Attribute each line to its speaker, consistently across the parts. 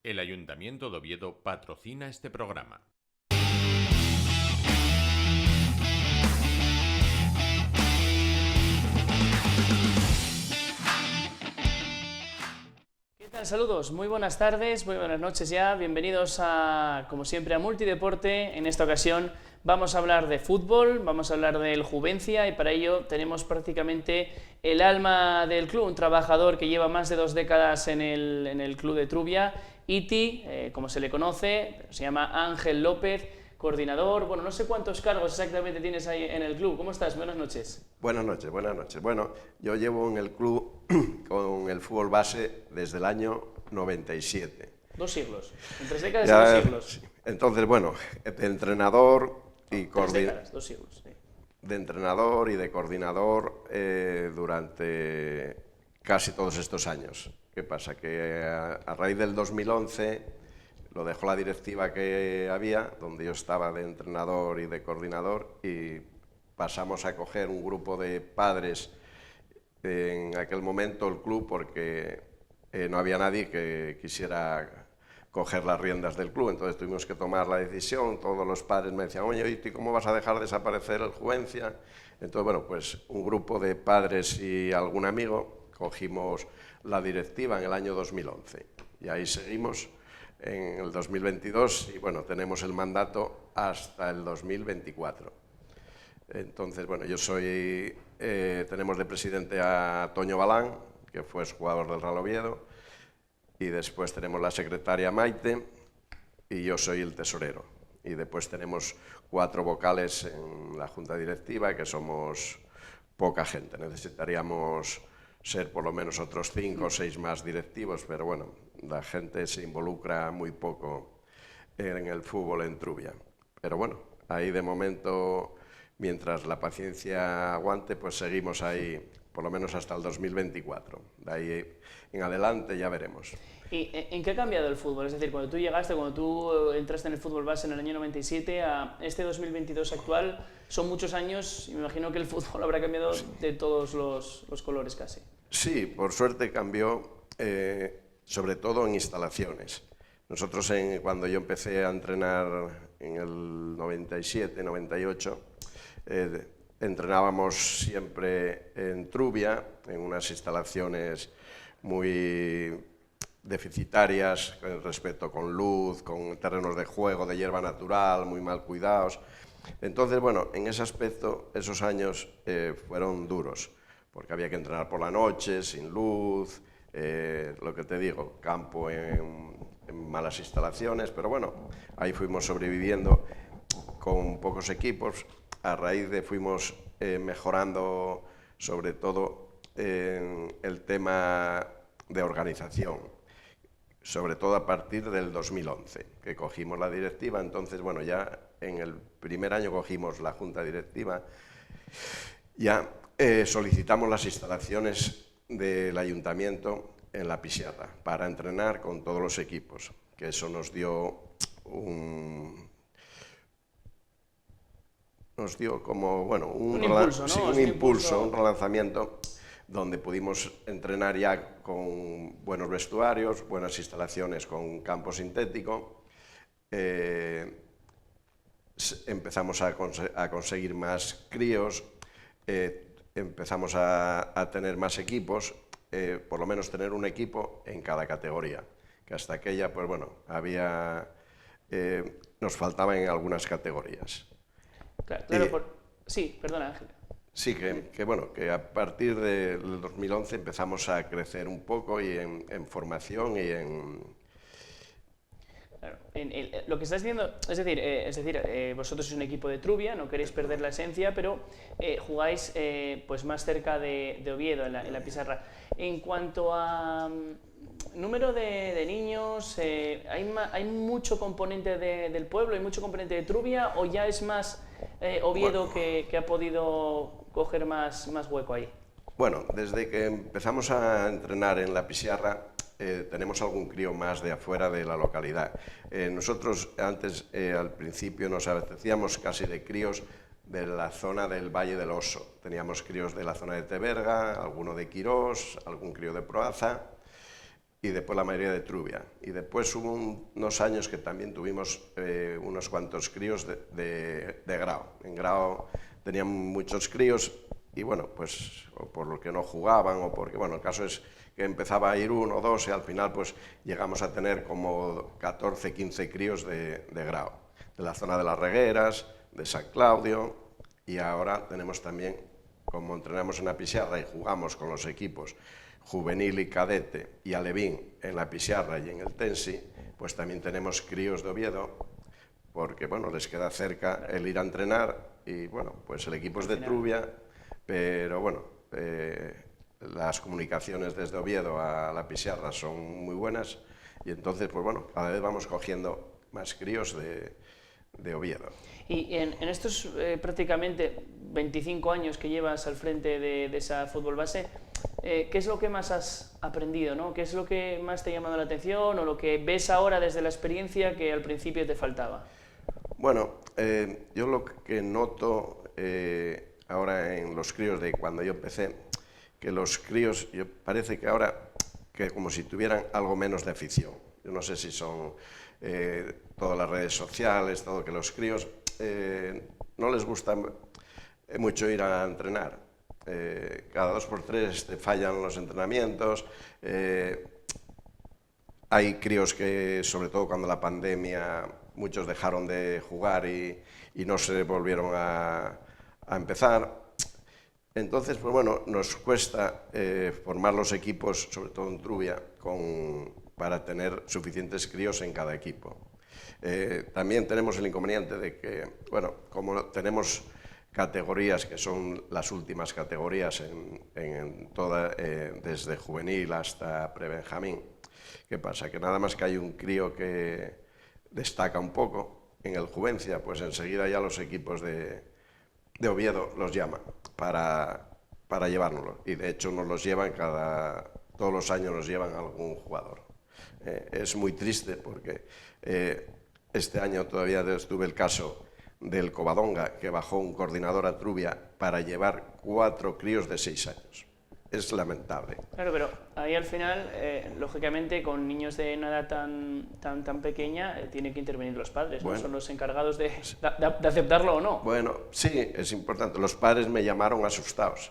Speaker 1: El Ayuntamiento de Oviedo patrocina este programa.
Speaker 2: ¿Qué tal? Saludos, muy buenas tardes, muy buenas noches ya, bienvenidos como siempre a Multideporte. En esta ocasión vamos a hablar de fútbol, vamos a hablar del Juvencia y para ello tenemos prácticamente el alma del club, un trabajador que lleva más de 2 décadas en el club de Trubia, Iti, como se le conoce, se llama Ángel López, coordinador. Bueno, no sé cuántos cargos exactamente tienes ahí en el club. ¿Cómo estás? Buenas noches.
Speaker 3: Buenas noches, buenas noches. Bueno, yo llevo en el club con el fútbol base desde el año 97.
Speaker 2: 2 siglos. En 3 décadas
Speaker 3: Ya,
Speaker 2: y 2 siglos.
Speaker 3: sí. Entonces, bueno, de entrenador y
Speaker 2: 3 décadas, 2 siglos, sí.
Speaker 3: de entrenador y de coordinador durante casi todos estos años. ¿Qué pasa? Que a raíz del 2011 lo dejó la directiva que había, donde yo estaba de entrenador y de coordinador, y pasamos a coger un grupo de padres en aquel momento el club porque no había nadie que quisiera coger las riendas del club. Entonces tuvimos que tomar la decisión. Todos los padres me decían: oye, ¿y cómo vas a dejar desaparecer el Juvencia? Entonces, bueno, pues un grupo de padres y algún amigo cogimos la directiva en el año 2011 y ahí seguimos en el 2022 y bueno, tenemos el mandato hasta el 2024. Entonces, bueno, yo soy, tenemos de presidente a Toño Balán, que fue jugador del Real Oviedo, y después tenemos la secretaria Maite, y yo soy el tesorero. Y después tenemos 4 vocales en la junta directiva, que somos poca gente. Necesitaríamos ser por lo menos otros 5 o 6 más directivos, pero bueno, la gente se involucra muy poco en el fútbol en Trubia. Pero bueno, ahí de momento, mientras la paciencia aguante, pues seguimos ahí, por lo menos hasta el 2024. De ahí en adelante ya veremos.
Speaker 2: ¿Y en qué ha cambiado el fútbol? Es decir, cuando tú llegaste, cuando tú entraste en el fútbol base en el año 97 a este 2022 actual, son muchos años y me imagino que el fútbol habrá cambiado de todos los colores casi.
Speaker 3: Sí, por suerte cambió, sobre todo en instalaciones. Nosotros cuando yo empecé a entrenar en el 97, 98, entrenábamos siempre en Trubia, en unas instalaciones muy deficitarias respecto con luz, con terrenos de juego de hierba natural, muy mal cuidados. Entonces, bueno, en ese aspecto, esos años fueron duros, porque había que entrenar por la noche, sin luz, lo que te digo, campo en malas instalaciones, pero bueno, ahí fuimos sobreviviendo con pocos equipos. A raíz de fuimos mejorando sobre todo el tema de organización, sobre todo a partir del 2011, que cogimos la directiva. Entonces, bueno, ya en el primer año cogimos la junta directiva, ya solicitamos las instalaciones del ayuntamiento en la Pisiarra para entrenar con todos los equipos, que eso nos dio como, bueno, un
Speaker 2: impulso, ¿no?
Speaker 3: Sí, un impulso, un relanzamiento, donde pudimos entrenar ya con buenos vestuarios, buenas instalaciones con campo sintético. Empezamos a conseguir más críos, empezamos a tener más equipos, por lo menos tener un equipo en cada categoría, que hasta aquella, pues bueno, nos faltaba en algunas categorías.
Speaker 2: Claro, sí, perdona, Ángel.
Speaker 3: Sí, que bueno, que a partir del 2011 empezamos a crecer un poco y en formación y en...
Speaker 2: Claro, lo que estás diciendo, es decir, vosotros sois un equipo de Trubia, no queréis perder la esencia, pero jugáis pues más cerca de Oviedo, en la Pizarra. En cuanto a número de niños, ¿hay mucho componente del pueblo, hay mucho componente de Trubia, o ya es más Oviedo que ha podido coger más hueco ahí?
Speaker 3: Bueno, desde que empezamos a entrenar en la Pisiarra, tenemos algún crío más de afuera de la localidad. Nosotros antes, al principio, nos abastecíamos casi de críos de la zona del Valle del Oso. Teníamos críos de la zona de Teberga, alguno de Quirós, algún crío de Proaza, y después la mayoría de Trubia. Y después hubo unos años que también tuvimos unos cuantos críos de Grao. En Grao tenían muchos críos y bueno, pues o por lo que no jugaban o porque, bueno, el caso es que empezaba a ir uno o dos y al final pues llegamos a tener como 14, 15 críos de Grao, de la zona de las Regueras, de San Claudio, y ahora tenemos también, como entrenamos en la Pixarra y jugamos con los equipos juvenil y cadete y alevín en la Pixarra y en el Tensi, pues también tenemos críos de Oviedo, porque bueno, les queda cerca el ir a entrenar y bueno, pues el equipo es de Trubia, pero bueno, las comunicaciones desde Oviedo a la Pixarra son muy buenas y entonces pues bueno, cada vez vamos cogiendo más críos de Oviedo.
Speaker 2: Y en estos prácticamente 25 años que llevas al frente de esa fútbol base, ¿qué es lo que más has aprendido, ¿no? ¿Qué es lo que más te ha llamado la atención o lo que ves ahora desde la experiencia que al principio te faltaba?
Speaker 3: Bueno, yo lo que noto ahora en los críos de cuando yo empecé, que los críos parece que ahora que como si tuvieran algo menos de afición. Yo no sé si son todas las redes sociales, todo, que los críos no les gusta mucho ir a entrenar. Cada 2 por 3 te fallan los entrenamientos. Hay críos que, sobre todo cuando la pandemia, muchos dejaron de jugar y no se volvieron a empezar. Entonces, pues bueno, nos cuesta formar los equipos, sobre todo en Trubia, para tener suficientes críos en cada equipo. También tenemos el inconveniente de que, bueno, como tenemos categorías que son las últimas categorías en toda, desde juvenil hasta prebenjamín, ¿qué pasa? Que nada más que hay un crío que destaca un poco en el Juvencia, pues enseguida ya los equipos de Oviedo los llaman para llevárnoslo. Y de hecho nos los llevan todos los años nos llevan a algún jugador. Es muy triste porque este año todavía estuve el caso del Covadonga, que bajó un coordinador a Trubia para llevar 4 críos de 6 años. Es lamentable.
Speaker 2: Claro, pero ahí al final, lógicamente, con niños de una edad tan pequeña, tienen que intervenir los padres, ¿no? Bueno, son los encargados de aceptarlo o no.
Speaker 3: Bueno, sí, es importante. Los padres me llamaron asustados.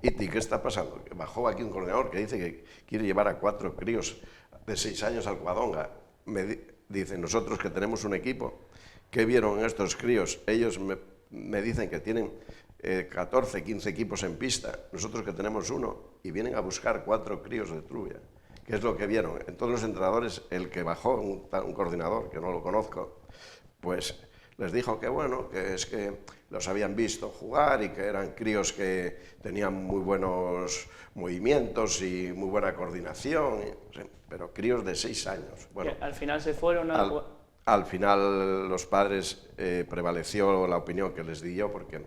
Speaker 3: Iti, ¿qué está pasando? Bajó aquí un coordinador que dice que quiere llevar a 4 críos de 6 años al Covadonga. Me dicen, nosotros que tenemos un equipo, ¿qué vieron estos críos? Ellos me dicen que tienen 14, 15 equipos en pista, nosotros que tenemos uno, y vienen a buscar 4 críos de Trubia. ¿Qué es lo que vieron? Entonces los entrenadores, el que bajó, un coordinador, que no lo conozco, pues les dijo que bueno, que es que los habían visto jugar y que eran críos que tenían muy buenos movimientos y muy buena coordinación, pero críos de 6 años. Bueno,
Speaker 2: al final se fueron
Speaker 3: al final los padres prevaleció la opinión que les di yo, porque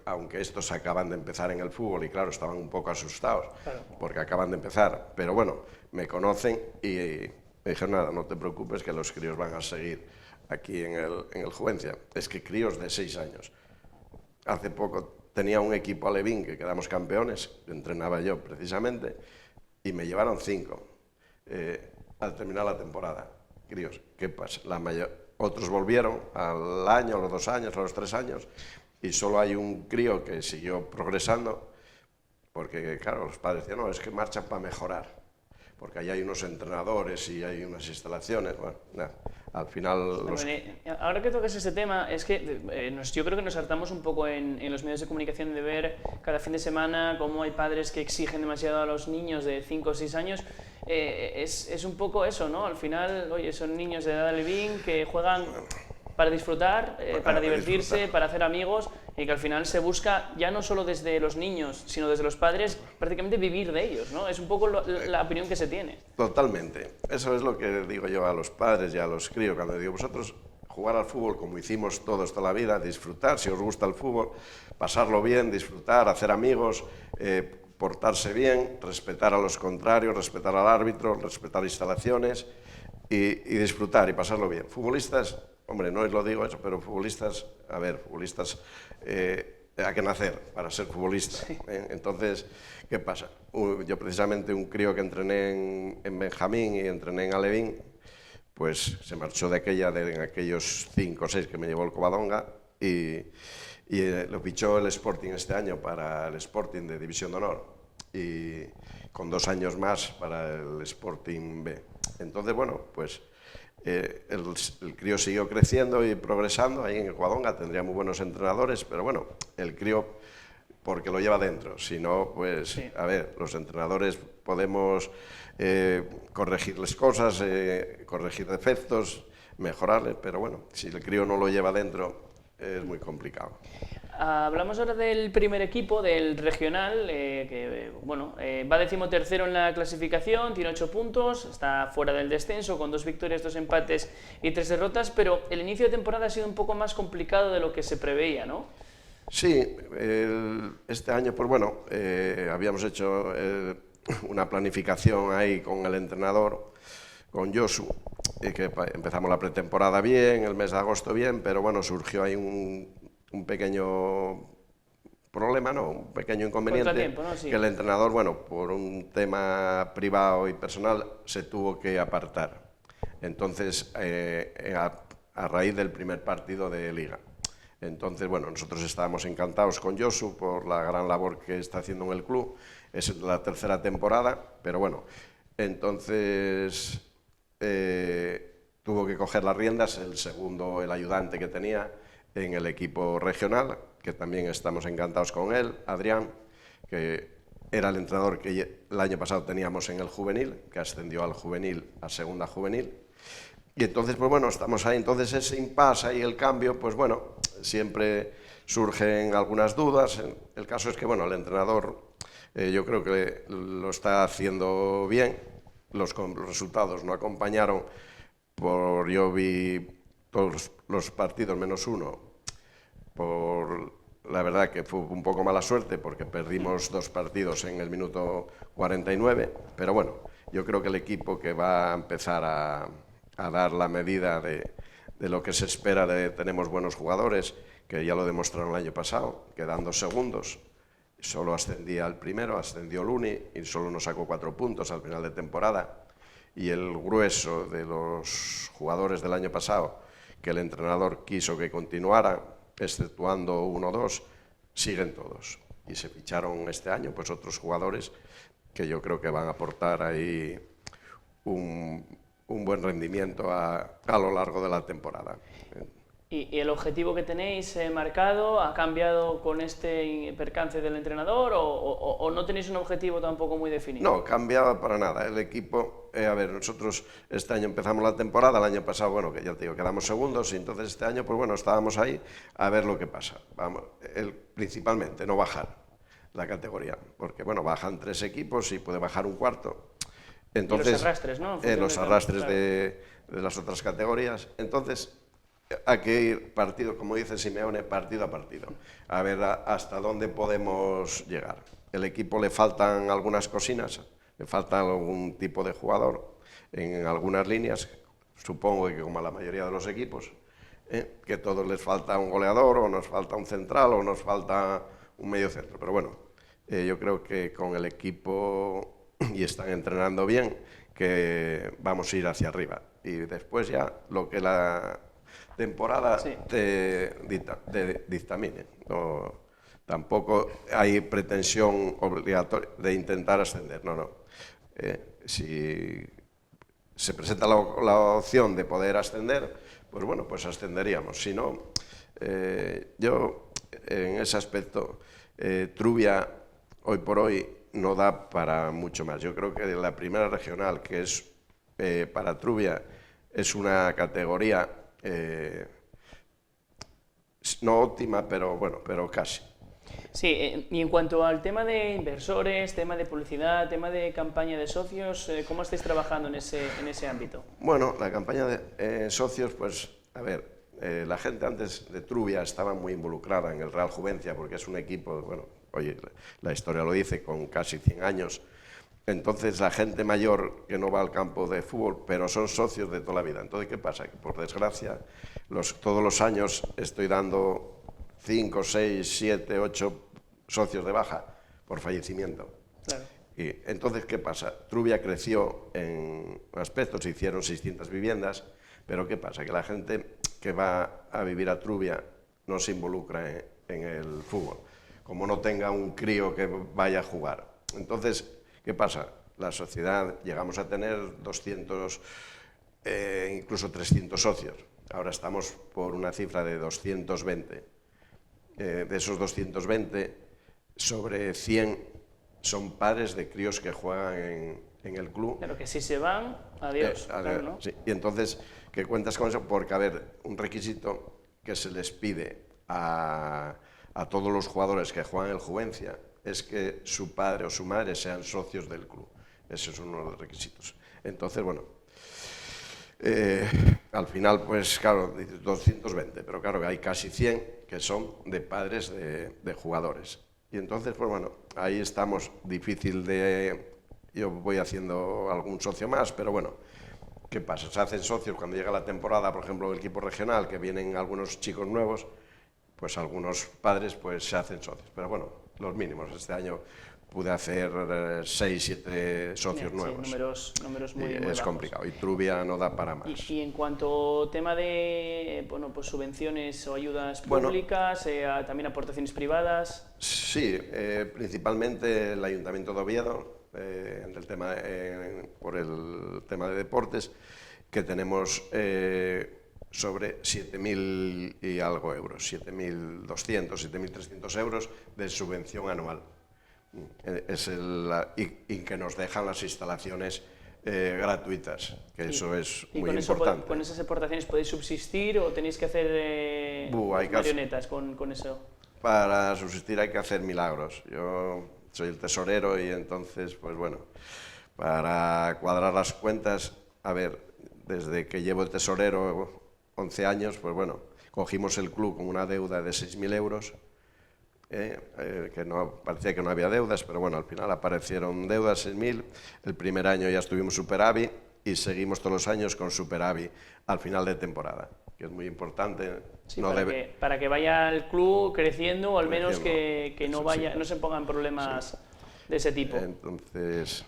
Speaker 3: aunque estos acaban de empezar en el fútbol y claro, estaban un poco asustados, claro, porque acaban de empezar, pero bueno, me conocen y me dijeron, nada, no te preocupes que los críos van a seguir aquí en el Juvencia. Es que críos de 6 años. Hace poco tenía un equipo alevín que quedamos campeones, entrenaba yo precisamente, y me llevaron 5 al terminar la temporada. Críos, ¿qué pasa? Otros volvieron al año, a los 2 años, a los 3 años, y solo hay un crío que siguió progresando, porque claro, los padres decían, no, es que marchan para mejorar, porque allí hay unos entrenadores y hay unas instalaciones, bueno, nada, al final...
Speaker 2: Ahora que tocas ese tema, es que yo creo que nos hartamos un poco en los medios de comunicación de ver cada fin de semana cómo hay padres que exigen demasiado a los niños de 5 o 6 años. Es un poco eso, ¿no? Al final, oye, son niños de edad alevín que juegan para disfrutar, para divertirse, para hacer amigos, y que al final se busca, ya no solo desde los niños, sino desde los padres, prácticamente vivir de ellos, ¿no? Es un poco la opinión que se tiene.
Speaker 3: Totalmente. Eso es lo que digo yo a los padres y a los críos, cuando digo, vosotros jugar al fútbol como hicimos todos toda la vida, disfrutar, si os gusta el fútbol, pasarlo bien, disfrutar, hacer amigos, portarse bien, respetar a los contrarios, respetar al árbitro, respetar instalaciones y disfrutar y pasarlo bien. Futbolistas, hombre, no os lo digo eso, pero futbolistas, a ver, futbolistas hay que nacer para ser futbolista.
Speaker 2: Sí.
Speaker 3: Entonces, ¿qué pasa? Yo precisamente un crío que entrené en Benjamín y entrené en Alevín, pues se marchó de aquellos 5 o 6 que me llevó el Covadonga y lo fichó el Sporting este año para el Sporting de División de Honor y con 2 años más para el Sporting B. Entonces, bueno, pues el crío siguió creciendo y progresando. Ahí en el Covadonga tendría muy buenos entrenadores, pero bueno, el crío porque lo lleva dentro. Si no, pues,
Speaker 2: sí.
Speaker 3: A ver, los entrenadores podemos corregirles cosas, corregir defectos, mejorarles, pero bueno, si el crío no lo lleva dentro, es muy complicado.
Speaker 2: Hablamos ahora del primer equipo, del regional, que bueno, va 13º en la clasificación, tiene 8 puntos, está fuera del descenso con 2 victorias, 2 empates y 3 derrotas, pero el inicio de temporada ha sido un poco más complicado de lo que se preveía, ¿no?
Speaker 3: Sí, este año, pues bueno, habíamos hecho una planificación ahí con el entrenador, con Josu, que empezamos la pretemporada bien, el mes de agosto bien, pero bueno, surgió ahí un pequeño problema, ¿no? Un pequeño inconveniente,
Speaker 2: ¿no? Sí.
Speaker 3: Que el entrenador, bueno, por un tema privado y personal, se tuvo que apartar. Entonces, a raíz del primer partido de Liga. Entonces, bueno, nosotros estábamos encantados con Josu por la gran labor que está haciendo en el club. Es la 3ª temporada, pero bueno, entonces tuvo que coger las riendas el ayudante que tenía en el equipo regional, que también estamos encantados con él, Adrián, que era el entrenador que el año pasado teníamos en el juvenil, que ascendió al juvenil, a segunda juvenil. Y entonces, pues bueno, estamos ahí. Entonces ese impasse y el cambio, pues bueno, siempre surgen algunas dudas. El caso es que, bueno, el entrenador yo creo que lo está haciendo bien. Los resultados no acompañaron. Yo vi todos los partidos menos uno. La verdad que fue un poco mala suerte porque perdimos 2 partidos en el minuto 49. Pero bueno, yo creo que el equipo que va a empezar a dar la medida de lo que se espera, tenemos buenos jugadores, que ya lo demostraron el año pasado, quedando segundos, solo ascendía el primero, ascendió el Uni y solo nos sacó 4 puntos al final de temporada, y el grueso de los jugadores del año pasado, que el entrenador quiso que continuara, exceptuando 1 o 2, siguen todos, y se ficharon este año pues otros jugadores que yo creo que van a aportar ahí un buen rendimiento a lo largo de la temporada.
Speaker 2: ¿Y el objetivo que tenéis marcado ha cambiado con este percance del entrenador o no tenéis un objetivo tampoco muy definido?
Speaker 3: No, cambiaba para nada. El equipo, a ver, nosotros este año empezamos la temporada, el año pasado, bueno, que ya te digo, quedamos segundos y entonces este año, pues bueno, estábamos ahí a ver lo que pasa. Vamos, principalmente, no bajar la categoría, porque bueno, bajan 3 equipos y puede bajar un cuarto. Entonces,
Speaker 2: y los arrastres, ¿no?
Speaker 3: Los arrastres
Speaker 2: claro,
Speaker 3: de las otras categorías. Entonces, hay que ir partido, como dice Simeone, partido a partido, a ver hasta dónde podemos llegar. El equipo le faltan algunas cosinas, le falta algún tipo de jugador en algunas líneas, supongo que como a la mayoría de los equipos, que a todos les falta un goleador, o nos falta un central, o nos falta un medio centro. Pero bueno, yo creo que con el equipo, y están entrenando bien, que vamos a ir hacia arriba. Y después ya lo que la temporada te dictamine. No, tampoco hay pretensión obligatoria de intentar ascender, no. Si se presenta la opción de poder ascender, pues bueno, pues ascenderíamos. Si no, yo en ese aspecto, Trubia hoy por hoy no da para mucho más. Yo creo que la primera regional, que es para Trubia, es una categoría no óptima, pero bueno, pero casi.
Speaker 2: Sí, y en cuanto al tema de inversores, tema de publicidad, tema de campaña de socios, ¿cómo estáis trabajando en ese ámbito?
Speaker 3: Bueno, la campaña de socios, pues, a ver, la gente antes de Trubia estaba muy involucrada en el Real Juvencia, porque es un equipo, bueno, oye, la historia lo dice, con casi 100 años. Entonces, la gente mayor que no va al campo de fútbol, pero son socios de toda la vida. Entonces, ¿qué pasa? Que por desgracia, todos los años estoy dando 5, 6, 7, 8 socios de baja por fallecimiento.
Speaker 2: Claro.
Speaker 3: Y entonces, ¿qué pasa? Trubia creció en aspectos, se hicieron 600 viviendas, pero ¿qué pasa? Que la gente que va a vivir a Trubia no se involucra en el fútbol, como no tenga un crío que vaya a jugar. Entonces, ¿qué pasa? La sociedad, llegamos a tener 200, incluso 300 socios. Ahora estamos por una cifra de 220. De esos 220, sobre 100 son padres de críos que juegan en el club.
Speaker 2: Claro que si se van, adiós. Claro, ¿no?
Speaker 3: Sí. Y entonces, ¿qué cuentas con eso? Porque, a ver, un requisito que se les pide a todos los jugadores que juegan en el Juvencia es que su padre o su madre sean socios del club. Ese es uno de los requisitos. Entonces, bueno, al final, pues claro, 220, pero claro que hay casi 100 que son de padres de jugadores. Y entonces, pues bueno, ahí estamos, difícil de... Yo voy haciendo algún socio más, pero bueno, ¿qué pasa? Se hacen socios cuando llega la temporada, por ejemplo, del equipo regional, que vienen algunos chicos nuevos, pues algunos padres pues se hacen socios. Pero bueno, los mínimos. Este año pude hacer 6, 7 socios nuevos.
Speaker 2: Sí, números muy
Speaker 3: es
Speaker 2: bajos.
Speaker 3: Complicado, y Trubia no da para más.
Speaker 2: Y en cuanto a tema de pues subvenciones o ayudas públicas, también aportaciones privadas.
Speaker 3: Sí, principalmente el Ayuntamiento de Oviedo, por el tema de deportes, que tenemos sobre 7.000 y algo euros, 7.200, 7.300 euros de subvención anual. Y que nos dejan las instalaciones gratuitas, que eso es muy importante.
Speaker 2: ¿Con esas aportaciones podéis subsistir o tenéis que hacer marionetas con eso?
Speaker 3: Para subsistir hay que hacer milagros. Yo soy el tesorero y entonces, pues bueno, para cuadrar las cuentas, a ver, desde que llevo el tesorero 11 años, pues bueno, cogimos el club con una deuda de 6.000 euros, que no, parecía que no había deudas, pero bueno, al final aparecieron deudas, 6.000, el primer año ya estuvimos superávit y seguimos todos los años con superávit al final de temporada, que es muy importante.
Speaker 2: Sí, para que vaya el club creciendo, o al menos que no se pongan problemas de ese tipo.
Speaker 3: Entonces...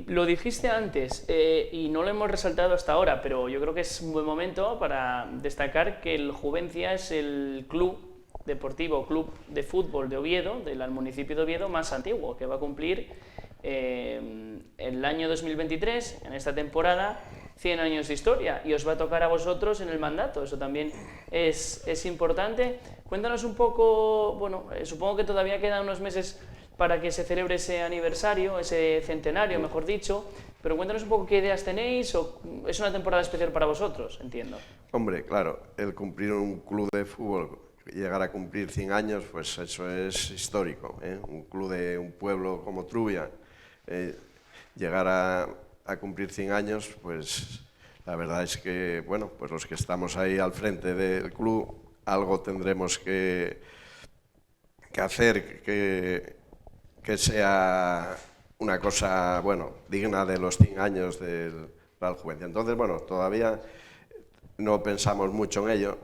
Speaker 2: Lo dijiste antes y no lo hemos resaltado hasta ahora, pero yo creo que es un buen momento para destacar que el Juvencia es el club deportivo, club de fútbol de Oviedo, del municipio de Oviedo más antiguo, que va a cumplir el año 2023, en esta temporada, 100 años de historia, y os va a tocar a vosotros en el mandato. Eso también es importante. Cuéntanos un poco, bueno, supongo que todavía quedan unos meses para que se celebre ese aniversario, ese centenario, mejor dicho, pero cuéntanos un poco qué ideas tenéis, o es una temporada especial para vosotros, entiendo.
Speaker 3: Hombre, claro, el cumplir un club de fútbol, llegar a cumplir 100 años, pues eso es histórico, ¿eh? Un club de un pueblo como Trubia, llegar a cumplir 100 años, pues la verdad es que, bueno, pues los que estamos ahí al frente del club, algo tendremos que hacer que sea una cosa, bueno, digna de los 100 años del Real Juvencia. Entonces, bueno, todavía no pensamos mucho en ello.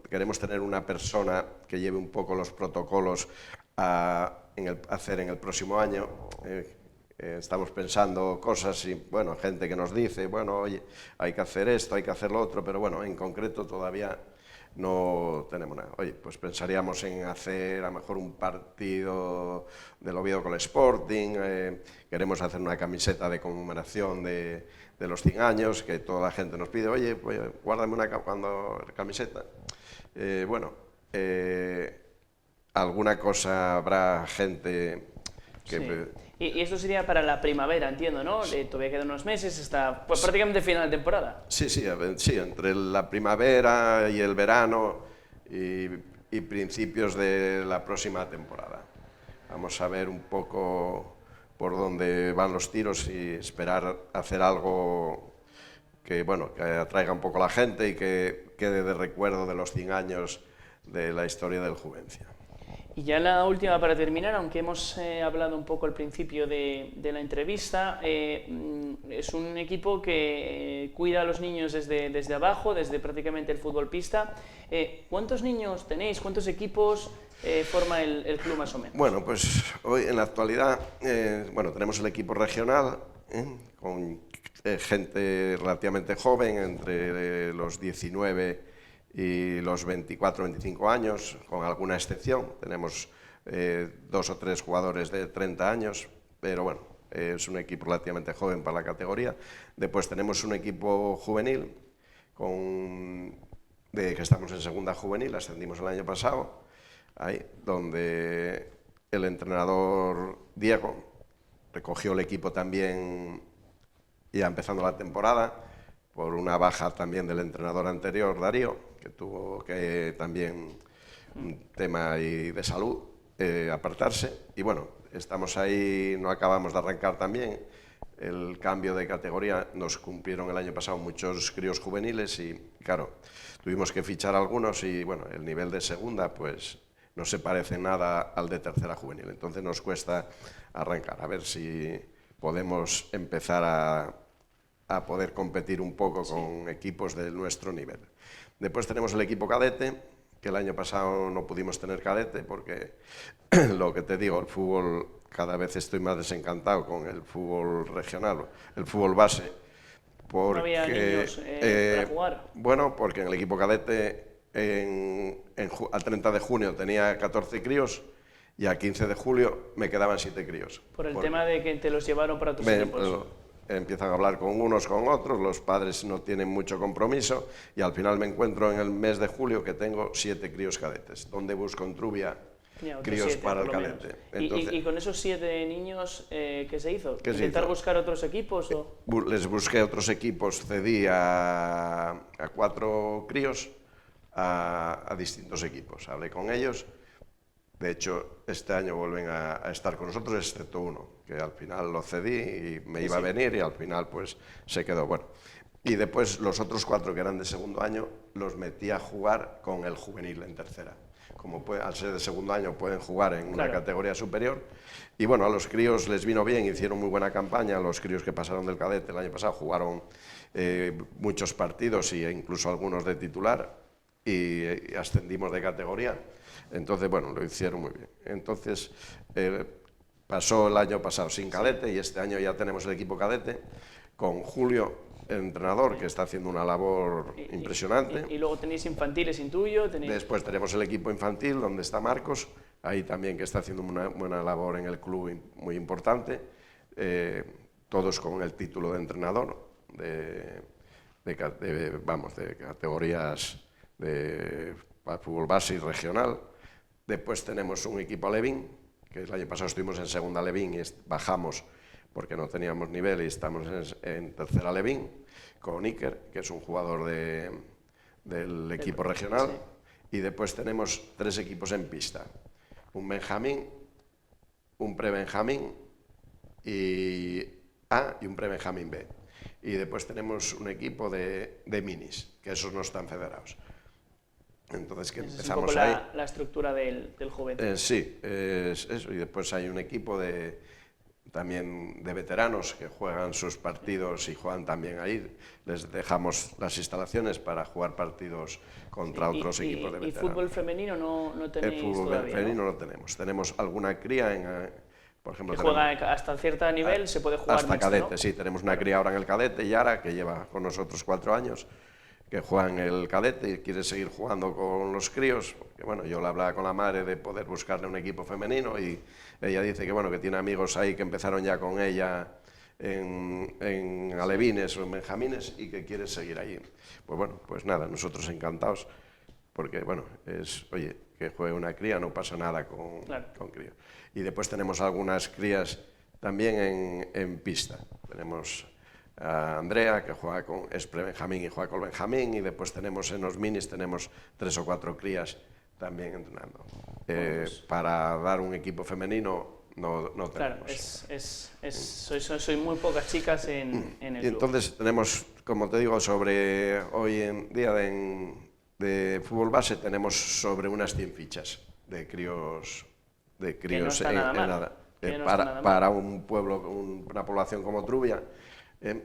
Speaker 3: Queremos tener una persona que lleve un poco los protocolos a hacer en el próximo año. Estamos pensando cosas y, bueno, gente que nos dice, bueno, oye, hay que hacer esto, hay que hacer lo otro, pero bueno, en concreto todavía no tenemos nada. Oye, pues pensaríamos en hacer a lo mejor un partido del Oviedo con el Sporting, queremos hacer una camiseta de conmemoración de los 100 años, que toda la gente nos pide, oye, pues, guárdame una camiseta. Bueno, alguna cosa habrá gente que...
Speaker 2: Sí. Y esto sería para la primavera, entiendo, ¿no? Todavía quedan unos meses, hasta pues, prácticamente final de temporada.
Speaker 3: Sí, entre la primavera y el verano y principios de la próxima temporada. Vamos a ver un poco por dónde van los tiros y esperar hacer algo que, bueno, que atraiga un poco a la gente y que quede de recuerdo de los 100 años de la historia del Juvencia.
Speaker 2: Y ya la última para terminar, aunque hemos hablado un poco al principio de la entrevista, es un equipo que cuida a los niños desde abajo, desde prácticamente el fútbol pista. ¿Cuántos niños tenéis? ¿Cuántos equipos forma el club más o menos?
Speaker 3: Bueno, pues hoy en la actualidad bueno, tenemos el equipo regional con gente relativamente joven, entre los 19 y los 24 o 25 años, con alguna excepción. Tenemos 2 o 3 jugadores de 30 años, pero bueno, es un equipo relativamente joven para la categoría. Después tenemos un equipo juvenil, que estamos en segunda juvenil, ascendimos el año pasado, ahí, donde el entrenador Diego recogió el equipo también ya empezando la temporada, por una baja también del entrenador anterior, Darío, que tuvo que también un tema ahí de salud, apartarse. Y bueno, estamos ahí, no acabamos de arrancar también. El cambio de categoría nos cumplieron el año pasado muchos críos juveniles y, claro, tuvimos que fichar algunos y, bueno, el nivel de segunda, pues, no se parece nada al de tercera juvenil. Entonces nos cuesta arrancar, a ver si podemos empezar a poder competir un poco con equipos de nuestro nivel. Después tenemos el equipo cadete, que el año pasado no pudimos tener cadete porque, lo que te digo, el fútbol, cada vez estoy más desencantado con el fútbol regional, el fútbol base. Porque,
Speaker 2: ¿No había niños para jugar?
Speaker 3: Bueno, porque en el equipo cadete al 30 de junio tenía 14 críos y al 15 de julio me quedaban 7 críos.
Speaker 2: Por el tema de que te los llevaron para tus equipos.
Speaker 3: Empiezan a hablar con unos, con otros, los padres no tienen mucho compromiso y al final me encuentro en el mes de julio que tengo 7 críos cadetes, donde busco en Trubia críos 7, para el cadete.
Speaker 2: Entonces, ¿Y con esos 7 niños qué se hizo? ¿Intentar buscar otros equipos? ¿O?
Speaker 3: Les busqué otros equipos, cedí a 4 críos a distintos equipos, hablé con ellos. De hecho, este año vuelven a estar con nosotros, excepto uno, que al final lo cedí y me iba a venir y al final pues se quedó. Bueno, y después los otros 4 que eran de segundo año los metí a jugar con el juvenil en tercera. Como al ser de segundo año pueden jugar en una categoría superior. Y bueno, a los críos les vino bien, hicieron muy buena campaña. Los críos que pasaron del cadete el año pasado jugaron muchos partidos e incluso algunos de titular y ascendimos de categoría. Entonces, bueno, lo hicieron muy bien. Entonces, pasó el año pasado sin cadete y este año ya tenemos el equipo cadete con Julio, el entrenador, que está haciendo una labor impresionante.
Speaker 2: Y luego tenéis infantiles, intuyo.
Speaker 3: Después tenemos el equipo infantil, donde está Marcos, ahí también que está haciendo una buena labor en el club muy importante. Todos con el título de entrenador de categorías de fútbol base y regional. Después tenemos un equipo alevín, que el año pasado estuvimos en segunda alevín y bajamos porque no teníamos nivel y estamos en tercera alevín, con Iker, que es un jugador del equipo regional. Y después tenemos 3 equipos en pista, un Benjamín, un pre-Benjamín A y un pre-Benjamín B. Y después tenemos un equipo de minis, que esos no están federados. Entonces, que empezamos
Speaker 2: es un poco
Speaker 3: ahí.
Speaker 2: La estructura del joven.
Speaker 3: Sí, es eso. Y después hay un equipo también de veteranos que juegan sus partidos y juegan también ahí. Les dejamos las instalaciones para jugar partidos contra otros equipos de veteranos.
Speaker 2: ¿Y fútbol femenino no tenéis
Speaker 3: todavía? El fútbol femenino no tenemos. Tenemos alguna cría por ejemplo,
Speaker 2: que juega hasta cierto nivel, se puede jugar
Speaker 3: hasta
Speaker 2: mixto,
Speaker 3: cadete,
Speaker 2: ¿no?
Speaker 3: Sí, tenemos una cría ahora en el cadete, Yara, que lleva con nosotros 4 años, que juega en el cadete y quiere seguir jugando con los críos, porque bueno, yo le hablaba con la madre de poder buscarle un equipo femenino y ella dice que bueno, que tiene amigos ahí que empezaron ya con ella en alevines o en benjamines y que quiere seguir allí. Pues bueno, pues nada, nosotros encantados, porque bueno, oye, que juegue una cría, no pasa nada con críos. Y después tenemos algunas crías también en pista. Tenemos a Andrea, que juega es pre-Benjamín y juega con Benjamín, y después tenemos en los minis, tenemos 3 o 4 crías también entrenando. Para dar un equipo femenino no tenemos.
Speaker 2: Claro, soy muy pocas chicas en el club.
Speaker 3: Entonces tenemos, como te digo, sobre hoy en día de fútbol base tenemos sobre unas 100 fichas. de críos,
Speaker 2: Que no está nada mal. Que no está nada mal.
Speaker 3: Para un pueblo, una población como Trubia,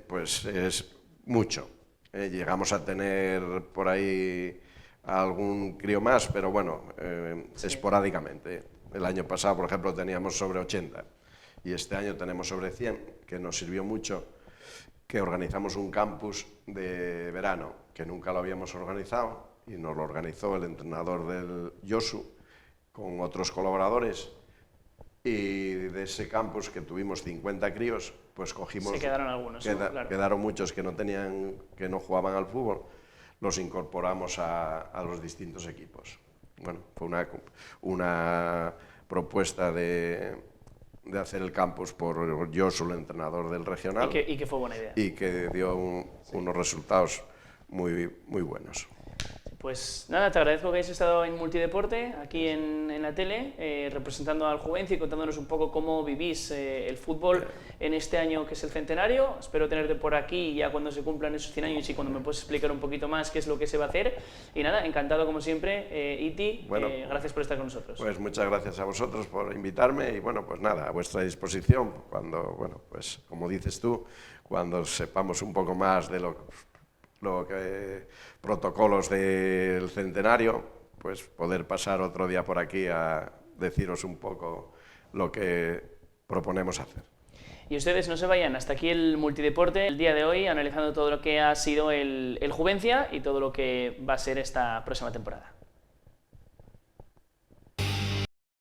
Speaker 3: pues es mucho. Llegamos a tener por ahí algún crío más, pero bueno, esporádicamente. El año pasado, por ejemplo, teníamos sobre 80 y este año tenemos sobre 100, que nos sirvió mucho, que organizamos un campus de verano, que nunca lo habíamos organizado, y nos lo organizó el entrenador del Josu con otros colaboradores, y de ese campus, que tuvimos 50 críos, pues cogimos...
Speaker 2: Se quedaron algunos, claro.
Speaker 3: Quedaron muchos que no jugaban al fútbol, los incorporamos a los distintos equipos. Bueno, fue una propuesta de hacer el campus por Josu, el entrenador del regional.
Speaker 2: Y que fue buena idea.
Speaker 3: Y que dio unos resultados muy, muy buenos.
Speaker 2: Pues nada, te agradezco que hayas estado en Multideporte, aquí en la tele, representando al Juvencia y contándonos un poco cómo vivís el fútbol en este año que es el centenario. Espero tenerte por aquí ya cuando se cumplan esos 100 años y cuando me puedas explicar un poquito más qué es lo que se va a hacer. Y nada, encantado como siempre, Iti,
Speaker 3: bueno,
Speaker 2: gracias por estar con nosotros.
Speaker 3: Pues muchas gracias a vosotros por invitarme y bueno, pues nada, a vuestra disposición cuando, bueno, pues como dices tú, cuando sepamos un poco más de protocolos del centenario, pues poder pasar otro día por aquí a deciros un poco lo que proponemos hacer.
Speaker 2: Y ustedes no se vayan, hasta aquí el Multideporte, el día de hoy, analizando todo lo que ha sido el Juvencia y todo lo que va a ser esta próxima temporada.